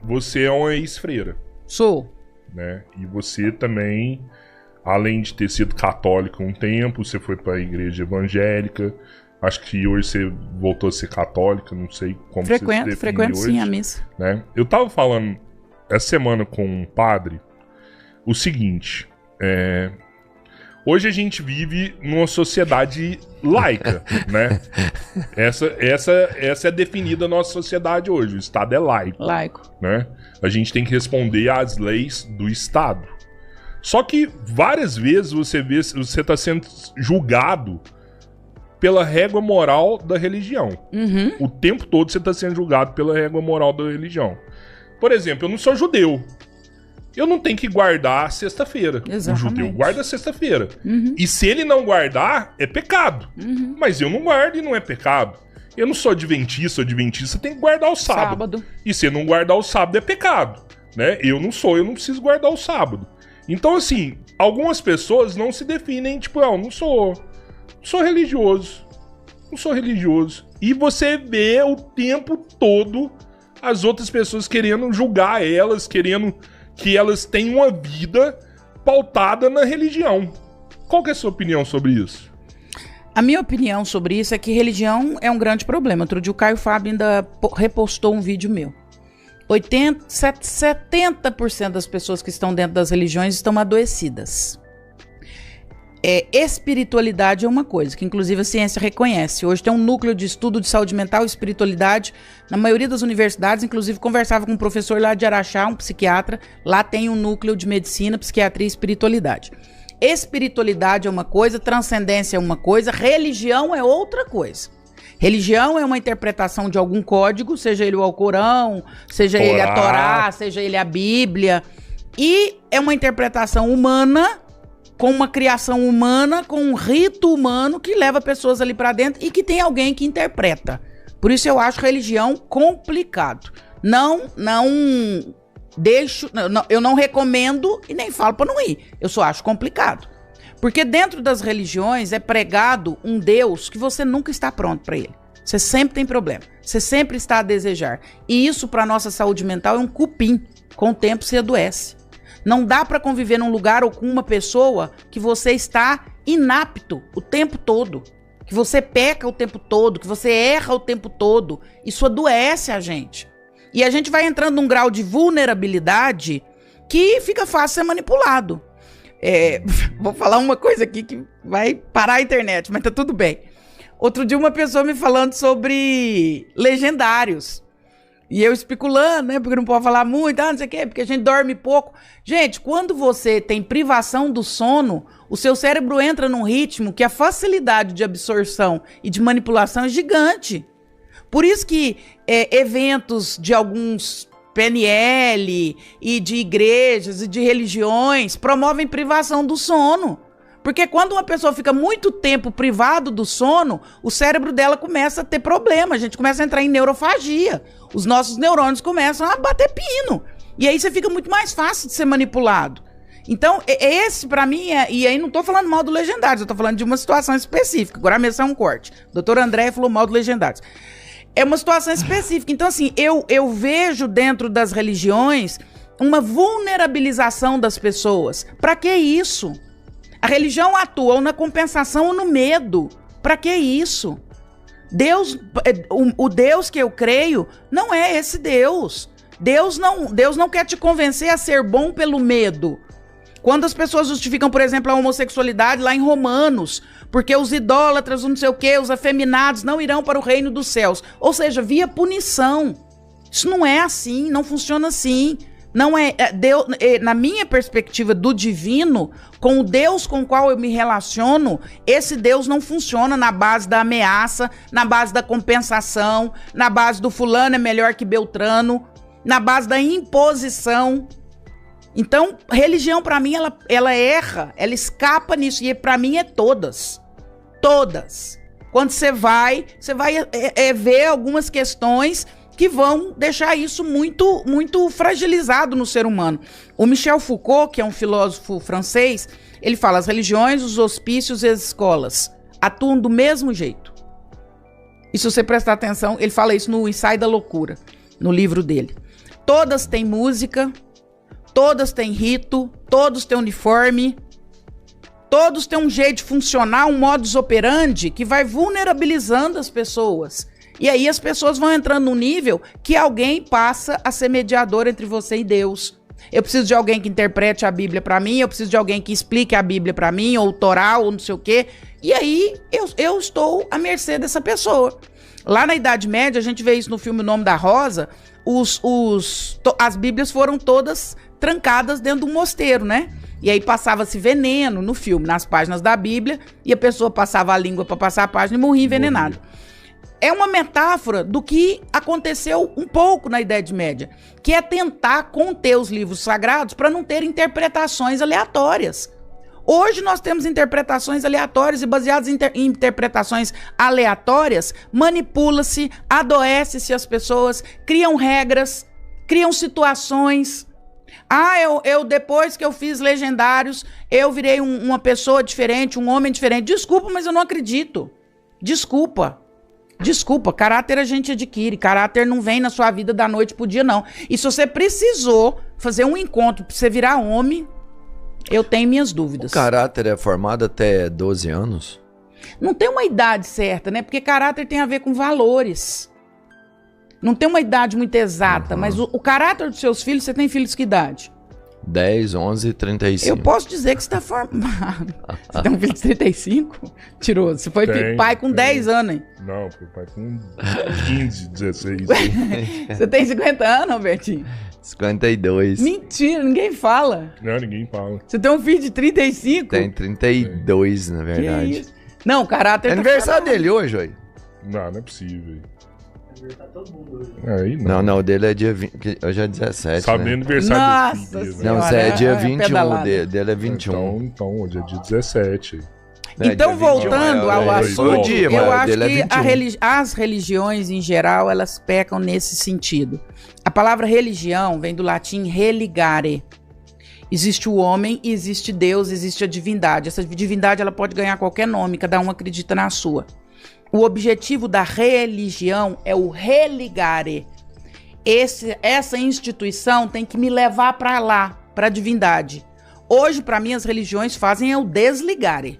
você é uma ex-freira. Sou. Né? E você também, além de ter sido católica um tempo, você foi para a igreja evangélica. Acho que hoje você voltou a ser católica, não sei como você se define frequento hoje, sim a missa. né? Eu tava falando essa semana com um padre o seguinte, hoje a gente vive numa sociedade laica, né? Essa é definida a nossa sociedade hoje, o Estado é laico. Né? A gente tem que responder às leis do Estado. Só que várias vezes você está sendo julgado pela régua moral da religião. Uhum. O tempo todo você está sendo julgado pela régua moral da religião. Por exemplo, eu não sou judeu. Eu não tenho que guardar sexta-feira. O judeu guarda sexta-feira. Uhum. E se ele não guardar, é pecado. Uhum. Mas eu não guardo e não é pecado. Eu não sou adventista tem que guardar o sábado. E se não guardar o sábado, é pecado. Né? Eu não preciso guardar o sábado. Então, assim, algumas pessoas não se definem, tipo, eu não sou religioso. Não sou religioso. E você vê o tempo todo as outras pessoas querendo julgar elas, querendo que elas tenham uma vida pautada na religião. Qual que é a sua opinião sobre isso? A minha opinião sobre isso é que religião é um grande problema. Outro dia o Caio Fábio ainda repostou um vídeo meu. 70% das pessoas que estão dentro das religiões estão adoecidas. Espiritualidade é uma coisa que inclusive a ciência reconhece. Hoje tem um núcleo de estudo de saúde mental e espiritualidade na maioria das universidades. Inclusive conversava com um professor lá de Araxá, um psiquiatra. Lá tem um núcleo de medicina, psiquiatria e espiritualidade. Espiritualidade é uma coisa, transcendência é uma coisa, religião é outra coisa. Religião é uma interpretação de algum código, seja ele o Alcorão, seja ele a Torá, seja ele a Bíblia. E é uma interpretação humana, com uma criação humana, com um rito humano que leva pessoas ali pra dentro e que tem alguém que interpreta. Por isso eu acho religião complicado. Eu não recomendo e nem falo pra não ir. Eu só acho complicado. Porque dentro das religiões é pregado um Deus que você nunca está pronto pra ele. Você sempre tem problema. Você sempre está a desejar. E isso pra nossa saúde mental é um cupim. Com o tempo você adoece. Não dá pra conviver num lugar ou com uma pessoa que você está inapto o tempo todo. Que você peca o tempo todo, que você erra o tempo todo. Isso adoece a gente. E a gente vai entrando num grau de vulnerabilidade que fica fácil ser manipulado. Vou falar uma coisa aqui que vai parar a internet, mas tá tudo bem. Outro dia uma pessoa me falando sobre legendários. E eu especulando, né? Porque não pode falar muito, não sei o quê, porque a gente dorme pouco. Gente, quando você tem privação do sono, o seu cérebro entra num ritmo que a facilidade de absorção e de manipulação é gigante. Por isso que eventos de alguns PNL e de igrejas e de religiões promovem privação do sono. Porque quando uma pessoa fica muito tempo privado do sono, o cérebro dela começa a ter problema. A gente começa a entrar em neurofagia. Os nossos neurônios começam a bater pino. E aí você fica muito mais fácil de ser manipulado. Então, esse pra mim e aí não tô falando mal do Legendários, eu tô falando de uma situação específica. Agora a mesa é um corte. O doutor André falou mal do Legendários. É uma situação específica. Então, assim, eu vejo dentro das religiões uma vulnerabilização das pessoas. Pra que isso? A religião atua ou na compensação ou no medo. Pra que isso? Deus, o Deus que eu creio não é esse Deus. Deus não quer te convencer a ser bom pelo medo. Quando as pessoas justificam, por exemplo, a homossexualidade lá em Romanos, porque os idólatras, não sei o quê, os afeminados não irão para o reino dos céus. Ou seja, via punição. Isso não é assim, não funciona assim. Não é Deus, na minha perspectiva do divino, com o Deus com o qual eu me relaciono, esse Deus não funciona na base da ameaça, na base da compensação, na base do fulano é melhor que Beltrano, na base da imposição. Então, religião pra mim, ela erra, ela escapa nisso, e pra mim é todas. Todas. Quando você vai ver algumas questões que vão deixar isso muito, muito fragilizado no ser humano. O Michel Foucault, que é um filósofo francês, ele fala: as religiões, os hospícios e as escolas atuam do mesmo jeito. E se você prestar atenção, ele fala isso no Ensaio da Loucura, no livro dele. Todas têm música, todas têm rito, todos têm uniforme, todos têm um jeito de funcionar, um modus operandi que vai vulnerabilizando as pessoas. E aí as pessoas vão entrando num nível que alguém passa a ser mediador entre você e Deus. Eu preciso de alguém que interprete a Bíblia pra mim, eu preciso de alguém que explique a Bíblia pra mim, ou o Torá, ou não sei o quê. E aí eu estou à mercê dessa pessoa. Lá na Idade Média, a gente vê isso no filme O Nome da Rosa, as Bíblias foram todas trancadas dentro de um mosteiro, né? E aí passava-se veneno no filme, nas páginas da Bíblia, e a pessoa passava a língua pra passar a página e morria envenenada. É uma metáfora do que aconteceu um pouco na Idade Média, que é tentar conter os livros sagrados para não ter interpretações aleatórias. Hoje nós temos interpretações aleatórias e baseadas em interpretações aleatórias, manipula-se, adoece-se as pessoas, criam regras, criam situações. Eu depois que eu fiz Legendários, eu virei uma pessoa diferente, um homem diferente. Desculpa, mas eu não acredito. Desculpa, caráter a gente adquire, caráter não vem na sua vida da noite pro dia, não. E se você precisou fazer um encontro pra você virar homem, eu tenho minhas dúvidas. O caráter é formado até 12 anos? Não tem uma idade certa, né? Porque caráter tem a ver com valores. Não tem uma idade muito exata, mas o caráter dos seus filhos, você tem filhos que idade? 10, 11, 35. Eu posso dizer que você está formado. Você tem um filho de 35? Tirou. Você foi pai com 10 anos, hein? Não, fui pai com 15, 16. Você tem 50 anos, Albertinho? 52. Mentira, ninguém fala. Não, ninguém fala. Você tem um filho de 35? Tem 32, na verdade. Que isso? Não, o caráter... É aniversário dele hoje, ué. Não é possível. Tá todo mundo hoje. Aí não. Não, o dele é dia 20. Hoje é 17. Sabe, né? aniversário Nossa do filho, Senhora. Não, você é dia 21. Pedalada. Dele é 21. Então, hoje é dia 17. Então, voltando ao assunto, dia, eu acho dele é que 21. as religiões, em geral, elas pecam nesse sentido. A palavra religião vem do latim religare. Existe o homem, existe Deus, existe a divindade. Essa divindade ela pode ganhar qualquer nome, cada um acredita na sua. O objetivo da religião é o religare. Essa instituição tem que me levar para lá, para a divindade. Hoje, para mim, as religiões fazem é o desligare.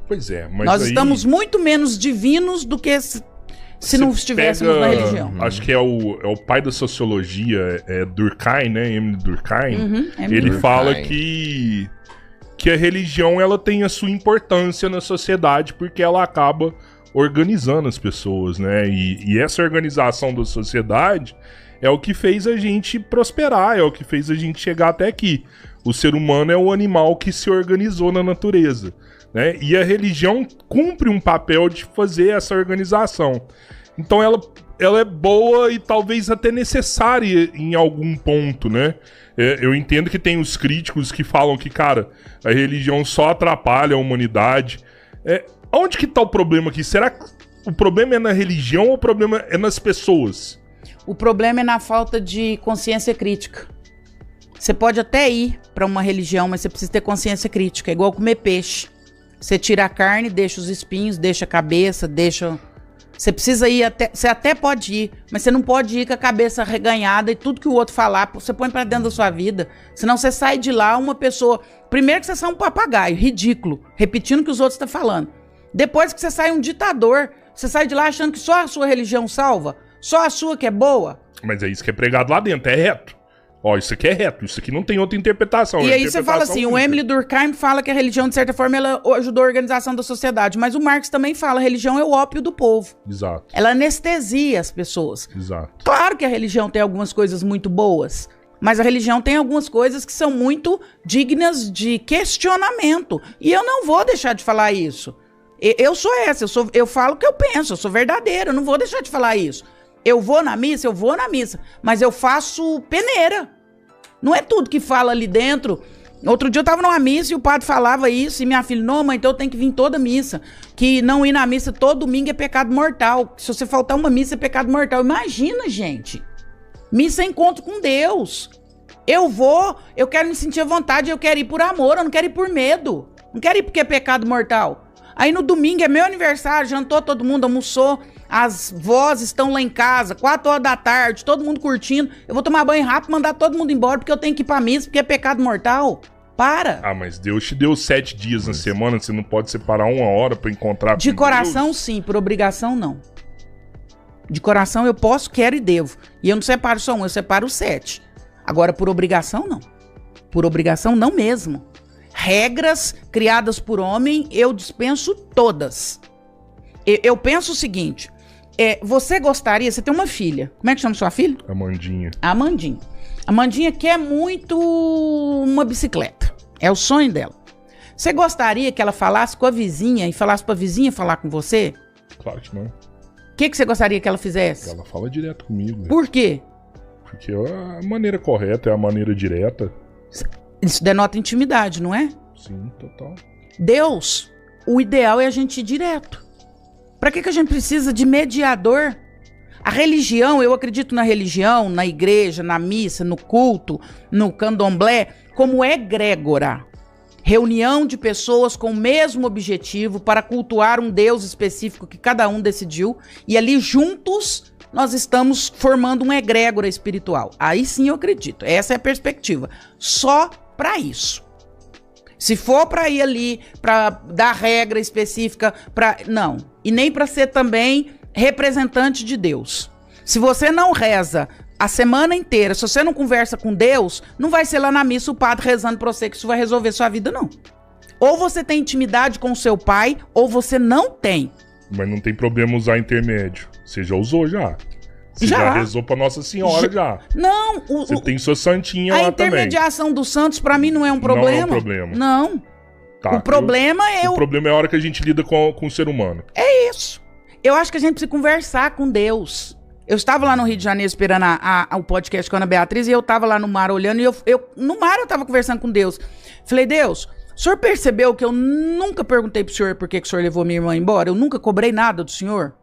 Pois é, mas nós aí, estamos muito menos divinos do que se não estivéssemos na religião. Acho que é o pai da sociologia, Durkheim, né? Emile Durkheim. Ele Durkheim. fala que a religião ela tem a sua importância na sociedade porque ela acaba organizando as pessoas, né? E essa organização da sociedade é o que fez a gente prosperar, é o que fez a gente chegar até aqui. O ser humano é o animal que se organizou na natureza, né? E a religião cumpre um papel de fazer essa organização. Então ela é boa e talvez até necessária em algum ponto, né? Eu entendo que tem os críticos que falam que, cara, a religião só atrapalha a humanidade. Onde que tá o problema aqui? Será que o problema é na religião ou o problema é nas pessoas? O problema é na falta de consciência crítica. Você pode até ir para uma religião, mas você precisa ter consciência crítica. É igual comer peixe. Você tira a carne, deixa os espinhos, deixa a cabeça, deixa... Você precisa ir até... Você até pode ir, mas você não pode ir com a cabeça reganhada e tudo que o outro falar, você põe para dentro da sua vida. Senão você sai de lá uma pessoa... Primeiro que você sai um papagaio, ridículo, repetindo o que os outros estão falando. Depois que você sai um ditador, você sai de lá achando que só a sua religião salva, só a sua que é boa. Mas é isso que é pregado lá dentro, é reto. Ó, isso aqui é reto, isso aqui não tem outra interpretação. E aí você fala assim, o Emile Durkheim fala que a religião, de certa forma, ela ajudou a organização da sociedade, mas o Marx também fala, a religião é o ópio do povo. Exato. Ela anestesia as pessoas. Exato. Claro que a religião tem algumas coisas muito boas, mas a religião tem algumas coisas que são muito dignas de questionamento. E eu não vou deixar de falar isso. Eu sou essa, eu falo o que eu penso, eu sou verdadeira, eu não vou deixar de falar isso. Eu vou na missa, mas eu faço peneira. Não é tudo que fala ali dentro. Outro dia eu tava numa missa e o padre falava isso, e minha filha, não, mãe, então eu tenho que vir toda missa. Que não ir na missa todo domingo é pecado mortal. Se você faltar uma missa é pecado mortal. Imagina, gente. Missa é encontro com Deus. Eu quero me sentir à vontade, eu quero ir por amor, eu não quero ir por medo. Não quero ir porque é pecado mortal. Aí no domingo é meu aniversário, jantou todo mundo, almoçou. as vozes estão lá em casa, 4 horas da tarde, todo mundo curtindo. Eu vou tomar banho rápido, mandar todo mundo embora porque eu tenho que ir pra missa, porque é pecado mortal. Para. Ah, mas Deus te deu 7 dias na semana, você não pode separar 1 hora pra encontrar de com coração, Deus? Sim, por obrigação, não. De coração eu posso, quero e devo. E eu não separo só 1, eu separo 7. Agora, por obrigação, não. Por obrigação, não mesmo. Regras criadas por homem, eu dispenso todas. Eu penso o seguinte, você gostaria, você tem uma filha, como é que chama sua filha? Amandinha. Amandinha. Amandinha quer muito uma bicicleta, é o sonho dela. Você gostaria que ela falasse com a vizinha e falasse pra vizinha falar com você? Claro que não. O que você gostaria que ela fizesse? Ela fala direto comigo. Por quê? Porque é a maneira correta, é a maneira direta. Isso denota intimidade, não é? Sim, total. Deus, o ideal é a gente ir direto. Pra que a gente precisa de mediador? A religião, eu acredito na religião, na igreja, na missa, no culto, no candomblé, como egrégora. Reunião de pessoas com o mesmo objetivo para cultuar um Deus específico que cada um decidiu. E ali juntos nós estamos formando uma egrégora espiritual. Aí sim eu acredito. Essa é a perspectiva. Só para isso. Se for para ir ali, para dar regra específica, não. E nem para ser também representante de Deus. Se você não reza a semana inteira, se você não conversa com Deus, não vai ser lá na missa o padre rezando para você que isso vai resolver sua vida, não. Ou você tem intimidade com o seu pai, ou você não tem. Mas não tem problema usar intermédio. Você já usou já. Você já rezou pra Nossa Senhora já. Não. Você tem sua santinha lá também. A intermediação dos santos pra mim não é um problema. Não é um problema. Não. Tá, o problema é... O problema é a hora que a gente lida com o ser humano. É isso. Eu acho que a gente precisa conversar com Deus. Eu estava lá no Rio de Janeiro esperando o podcast com a Ana Beatriz e eu estava lá no mar olhando e no mar eu estava conversando com Deus. Falei, Deus, o senhor percebeu que eu nunca perguntei pro senhor por que o senhor levou minha irmã embora? Eu nunca cobrei nada do senhor?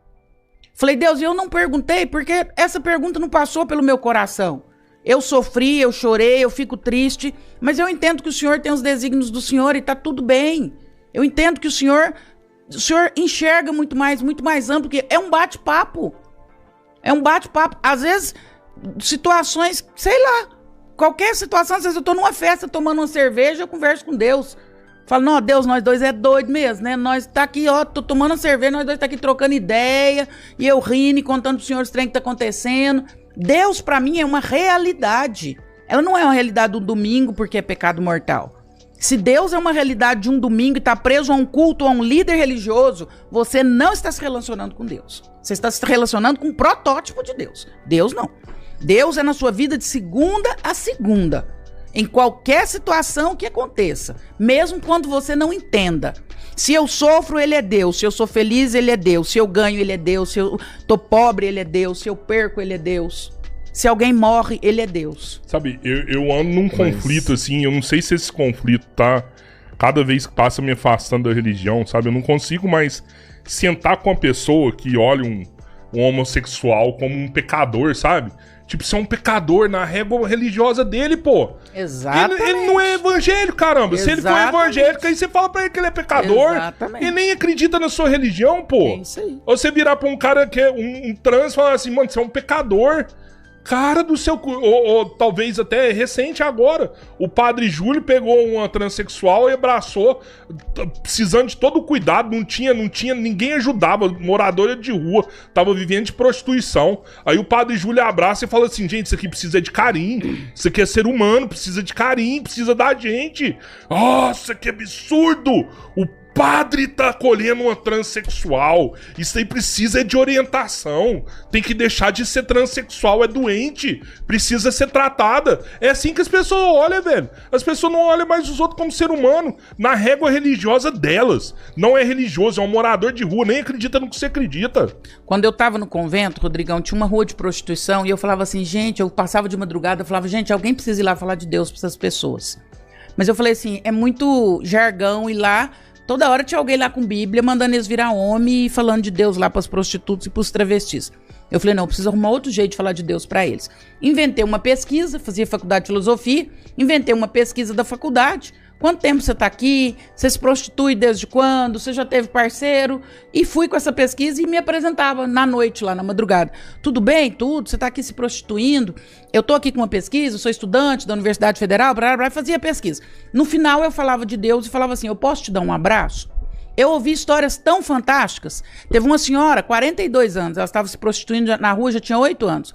Falei, Deus, eu não perguntei porque essa pergunta não passou pelo meu coração. Eu sofri, eu chorei, eu fico triste, mas eu entendo que o senhor tem os desígnios do senhor e tá tudo bem. Eu entendo que o senhor enxerga muito mais amplo, que é um bate-papo. É um bate-papo. Às vezes, situações, sei lá, qualquer situação, às vezes eu tô numa festa tomando uma cerveja, eu converso com Deus. Falo, não, Deus, nós dois é doido mesmo, né? Nós tá aqui, ó, tô tomando uma cerveja, nós dois tá aqui trocando ideia, e eu rindo e contando pro senhor os trem que tá acontecendo. Deus, pra mim, é uma realidade. Ela não é uma realidade do domingo porque é pecado mortal. Se Deus é uma realidade de um domingo e tá preso a um culto, a um líder religioso, você não está se relacionando com Deus. Você está se relacionando com um protótipo de Deus. Deus não. Deus é na sua vida de segunda a segunda. Em qualquer situação que aconteça. Mesmo quando você não entenda. Se eu sofro, ele é Deus. Se eu sou feliz, ele é Deus. Se eu ganho, ele é Deus. Se eu tô pobre, ele é Deus. Se eu perco, ele é Deus. Se alguém morre, ele é Deus. Sabe, eu ando num conflito assim, eu não sei se esse conflito tá cada vez que passa me afastando da religião, sabe? Eu não consigo mais sentar com uma pessoa que olha um homossexual como um pecador, sabe? Tipo, você é um pecador na régua religiosa dele, pô. Exatamente. Ele não é evangélico, caramba. Exatamente. Se ele for evangélico, aí você fala pra ele que ele é pecador. Exatamente. Ele nem acredita na sua religião, pô. É isso aí. Ou você virar pra um cara que é um trans e falar assim, mano, você é um pecador. Cara do seu... Ou talvez até recente agora. O padre Júlio pegou uma transexual e abraçou, precisando de todo o cuidado. Não tinha, ninguém ajudava. Moradora de rua, tava vivendo de prostituição. Aí o padre Júlio abraça e fala assim, gente, isso aqui precisa de carinho. Isso aqui é ser humano, precisa de carinho, precisa da gente. Nossa, que absurdo! O padre tá acolhendo uma transexual. Isso aí precisa de orientação. Tem que deixar de ser transexual, é doente. Precisa ser tratada. É assim que as pessoas olham, velho. As pessoas não olham mais os outros como ser humano. Na régua religiosa delas. Não é religioso, é um morador de rua. Nem acredita no que você acredita. Quando eu tava no convento, Rodrigão, tinha uma rua de prostituição e eu falava assim, gente, eu passava de madrugada, eu falava, gente, alguém precisa ir lá falar de Deus pra essas pessoas. Mas eu falei assim, é muito jargão ir lá. Toda hora tinha alguém lá com Bíblia, mandando eles virar homem e falando de Deus lá pras prostitutas e pros travestis. Eu falei, não, eu preciso arrumar outro jeito de falar de Deus pra eles. Inventei uma pesquisa, fazia faculdade de filosofia, inventei uma pesquisa da faculdade, quanto tempo você tá aqui, você se prostitui desde quando, você já teve parceiro, e fui com essa pesquisa e me apresentava na noite, lá na madrugada. Tudo bem? Tudo, você tá aqui se prostituindo, eu tô aqui com uma pesquisa, eu sou estudante da Universidade Federal, fazia pesquisa. No final eu falava de Deus e falava assim, eu posso te dar um abraço? Eu ouvi histórias tão fantásticas. Teve uma senhora, 42 anos, ela estava se prostituindo na rua, já tinha 8 anos.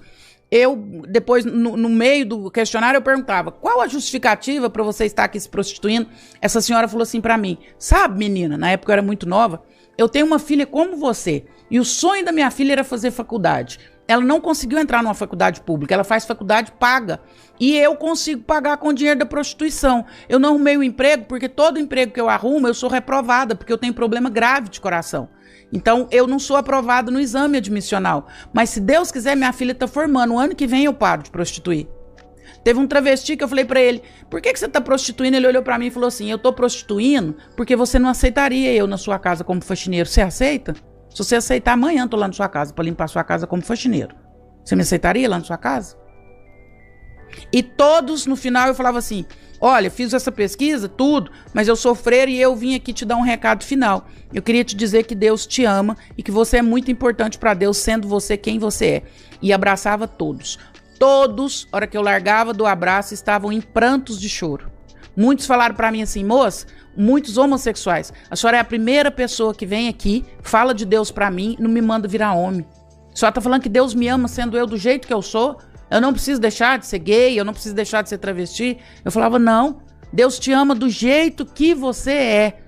Eu, depois, no meio do questionário, eu perguntava, qual a justificativa para você estar aqui se prostituindo? Essa senhora falou assim para mim, sabe, menina, na época eu era muito nova, eu tenho uma filha como você, e o sonho da minha filha era fazer faculdade. Ela não conseguiu entrar numa faculdade pública, ela faz faculdade paga. E eu consigo pagar com o dinheiro da prostituição. Eu não arrumei o emprego, porque todo emprego que eu arrumo, eu sou reprovada, porque eu tenho problema grave de coração. Então, eu não sou aprovada no exame admissional. Mas se Deus quiser, minha filha está formando. O ano que vem eu paro de prostituir. Teve um travesti que eu falei pra ele, por que você tá prostituindo? Ele olhou pra mim e falou assim, eu tô prostituindo porque você não aceitaria eu na sua casa como faxineiro. Você aceita? Se você aceitar, amanhã eu tô lá na sua casa pra limpar a sua casa como faxineiro. Você me aceitaria lá na sua casa? E todos, no final, eu falava assim, olha, fiz essa pesquisa, tudo, mas eu sou freira e eu vim aqui te dar um recado final. Eu queria te dizer que Deus te ama e que você é muito importante pra Deus, sendo você quem você é. E abraçava todos. Todos, na hora que eu largava do abraço, estavam em prantos de choro. Muitos falaram pra mim assim, moça, muitos homossexuais, a senhora é a primeira pessoa que vem aqui, fala de Deus pra mim e não me manda virar homem. A senhora tá falando que Deus me ama sendo eu do jeito que eu sou? Eu não preciso deixar de ser gay, eu não preciso deixar de ser travesti. Eu falava, não, Deus te ama do jeito que você é.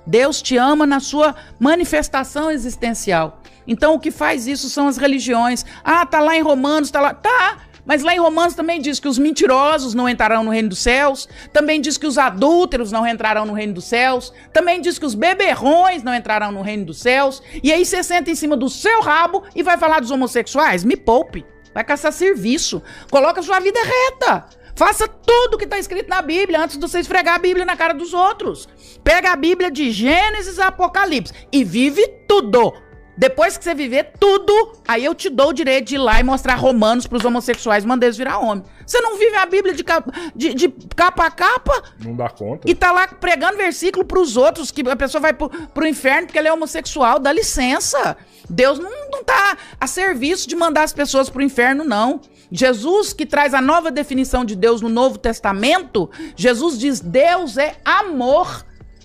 Deus te ama na sua manifestação existencial. Então o que faz isso são as religiões. Ah, tá lá em Romanos, tá lá... Tá, mas lá em Romanos também diz que os mentirosos não entrarão no reino dos céus. Também diz que os adúlteros não entrarão no reino dos céus. Também diz que os beberrões não entrarão no reino dos céus. E aí você senta em cima do seu rabo e vai falar dos homossexuais? Me poupe. Vai caçar serviço. Coloca sua vida reta. Faça tudo que está escrito na Bíblia antes de você esfregar a Bíblia na cara dos outros. Pega a Bíblia de Gênesis a Apocalipse e vive tudo. Depois que você viver tudo, aí eu te dou o direito de ir lá e mostrar Romanos para os homossexuais, mandar eles virar homem. Você não vive a Bíblia de capa a capa? Não dá conta. E tá lá pregando versículo para os outros, que a pessoa vai pro inferno porque ela é homossexual. Dá licença. Deus não tá a serviço de mandar as pessoas pro inferno, não. Jesus, que traz a nova definição de Deus no Novo Testamento, Jesus diz, Deus é amor.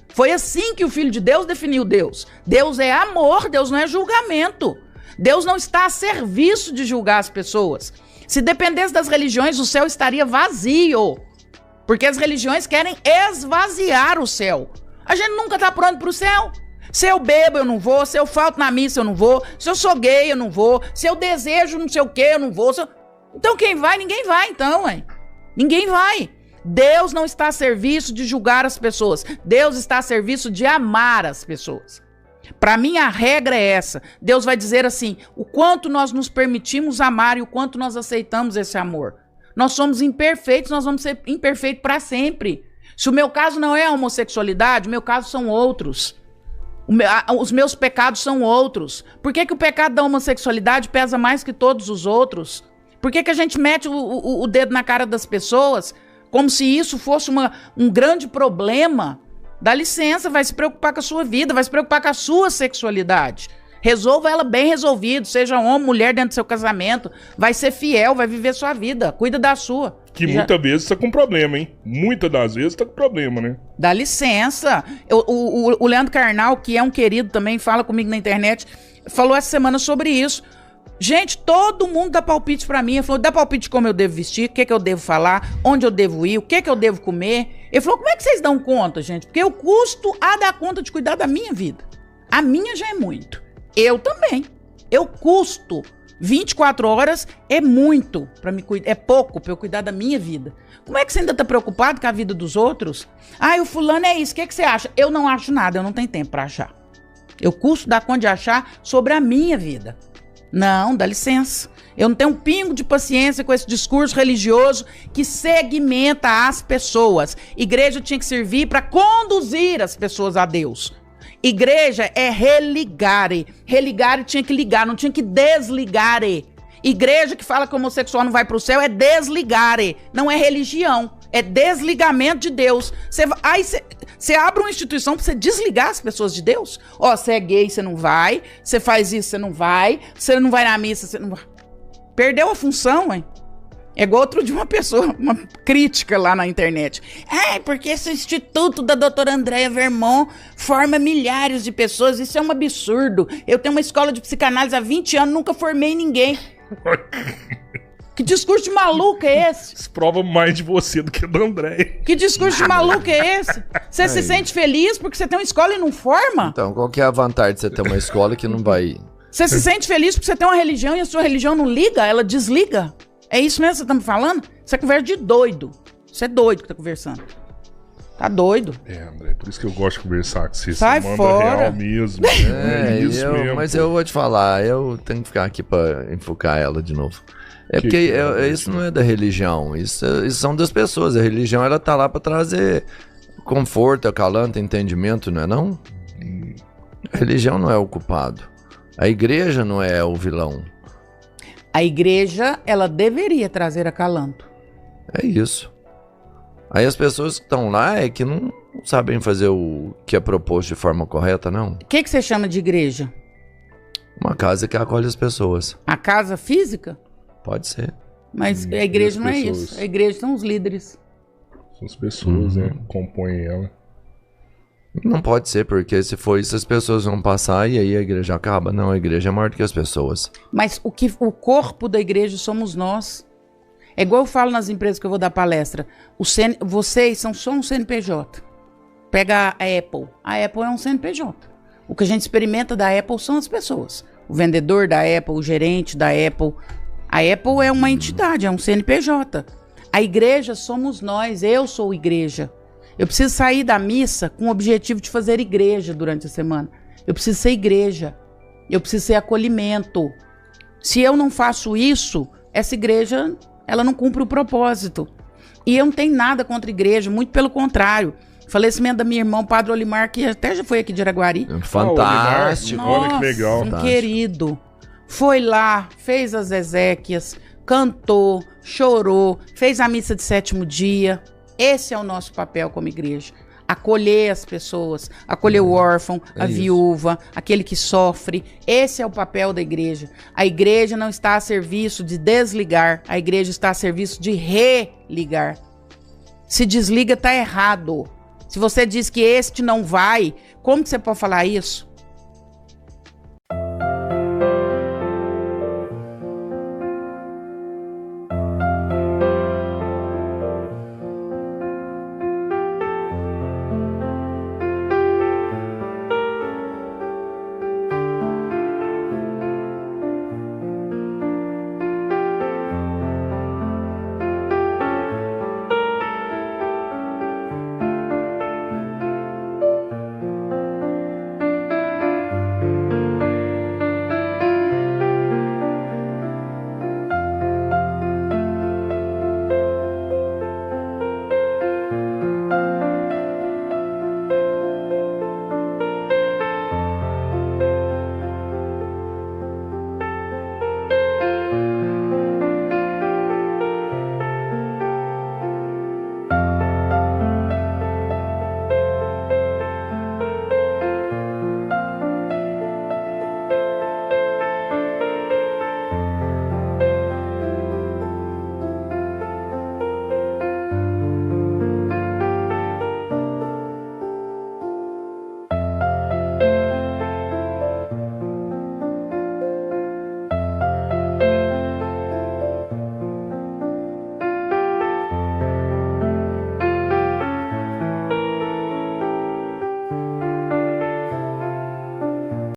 Foi assim que o Filho de Deus definiu Deus. Deus é amor, Deus não é julgamento. Deus não está a serviço de julgar as pessoas. Se dependesse das religiões, o céu estaria vazio. Porque as religiões querem esvaziar o céu. A gente nunca está pronto para o céu. Se eu bebo, eu não vou. Se eu falto na missa, eu não vou. Se eu sou gay, eu não vou. Se eu desejo não sei o quê, eu não vou. Então quem vai? Ninguém vai, então, hein? Ninguém vai. Deus não está a serviço de julgar as pessoas. Deus está a serviço de amar as pessoas. Para mim, a regra é essa. Deus vai dizer assim, o quanto nós nos permitimos amar e o quanto nós aceitamos esse amor. Nós somos imperfeitos, nós vamos ser imperfeitos para sempre. Se o meu caso não é a homossexualidade, o meu caso são outros. Os meus pecados são outros. Por que o pecado da homossexualidade pesa mais que todos os outros? Por que a gente mete o dedo na cara das pessoas como se isso fosse um grande problema? Dá licença, vai se preocupar com a sua vida, vai se preocupar com a sua sexualidade. Resolva ela bem resolvido, seja homem, mulher dentro do seu casamento, vai ser fiel, vai viver sua vida, cuida da sua. Que muitas vezes tá com problema, hein? Muitas das vezes tá com problema, né? Dá licença. O Leandro Carnal, que é um querido também, fala comigo na internet, falou essa semana sobre isso. Gente, todo mundo dá palpite pra mim. Ele falou, dá palpite de como eu devo vestir, o que eu devo falar, onde eu devo ir, o que eu devo comer. Ele falou, como é que vocês dão conta, gente? Porque eu custo a dar conta de cuidar da minha vida. A minha já é muito. Eu também. Eu custo 24 horas é muito para me cuidar, é pouco para eu cuidar da minha vida. Como é que você ainda tá preocupado com a vida dos outros? Ah, o fulano é isso, o que você acha? Eu não acho nada, eu não tenho tempo para achar. Eu custo dar conta de achar sobre a minha vida. Não, dá licença. Eu não tenho um pingo de paciência com esse discurso religioso que segmenta as pessoas. Igreja tinha que servir para conduzir as pessoas a Deus. Igreja é religare. Religare tinha que ligar, não tinha que desligare. Igreja que fala que homossexual não vai pro céu é desligare, não é religião. É desligamento de Deus. Você abre uma instituição pra você desligar as pessoas de Deus? Ó, você é gay, você não vai. Você faz isso, você não vai. Você não vai na missa, você não vai. Perdeu a função, hein? É igual outro de uma pessoa, uma crítica lá na internet. Porque esse instituto da doutora Andréa Vermont forma milhares de pessoas. Isso é um absurdo. Eu tenho uma escola de psicanálise há 20 anos, nunca formei ninguém. Que discurso de maluco é esse? Isso prova mais de você do que do André. Que discurso de maluco é esse? Você se sente feliz porque você tem uma escola e não forma? Então, qual que é a vantagem de você ter uma escola que não vai... Você se sente feliz porque você tem uma religião e a sua religião não liga? Ela desliga? É isso mesmo que você tá me falando? Isso é conversa de doido. Você é doido que tá conversando. Tá doido. André, por isso que eu gosto de conversar com você. Sai você manda fora. real mesmo. É isso mesmo. Mas eu vou te falar, eu tenho que ficar aqui pra enfocar ela de novo. Porque isso não é da religião, isso são das pessoas. A religião, ela tá lá pra trazer conforto, acalanto, entendimento, não é não? A religião não é o culpado. A igreja não é o vilão. A igreja, ela deveria trazer acalanto. É isso. Aí as pessoas que estão lá é que não sabem fazer o que é proposto de forma correta, não. O que você chama de igreja? Uma casa que acolhe as pessoas. A casa física? Pode ser. Mas a igreja não é pessoas. isso. A igreja são os líderes. São as pessoas, né? Compõem ela. Não pode ser, porque se for isso, as pessoas vão passar e aí a igreja acaba. Não, a igreja é maior do que as pessoas. Mas o corpo da igreja somos nós. É igual eu falo nas empresas que eu vou dar palestra. Vocês são só um CNPJ. Pega a Apple. A Apple é um CNPJ. O que a gente experimenta da Apple são as pessoas. O vendedor da Apple, o gerente da Apple. A Apple é uma entidade, é um CNPJ. A igreja somos nós, eu sou igreja. Eu preciso sair da missa com o objetivo de fazer igreja durante a semana. Eu preciso ser igreja. Eu preciso ser acolhimento. Se eu não faço isso, essa igreja, ela não cumpre o propósito. E eu não tenho nada contra a igreja, muito pelo contrário. Falecimento da minha irmã, o Padre Olimar, que até já foi aqui de Araguari. Fantástico. Olha que legal. Um querido. Foi lá, fez as exéquias, cantou, chorou, fez a missa de 7º dia. Esse é o nosso papel como igreja. Acolher as pessoas, acolher o órfão, a viúva, aquele que sofre. Esse é o papel da igreja. A igreja não está a serviço de desligar, a igreja está a serviço de religar. Se desliga, tá errado. Se você diz que este não vai, como que você pode falar isso?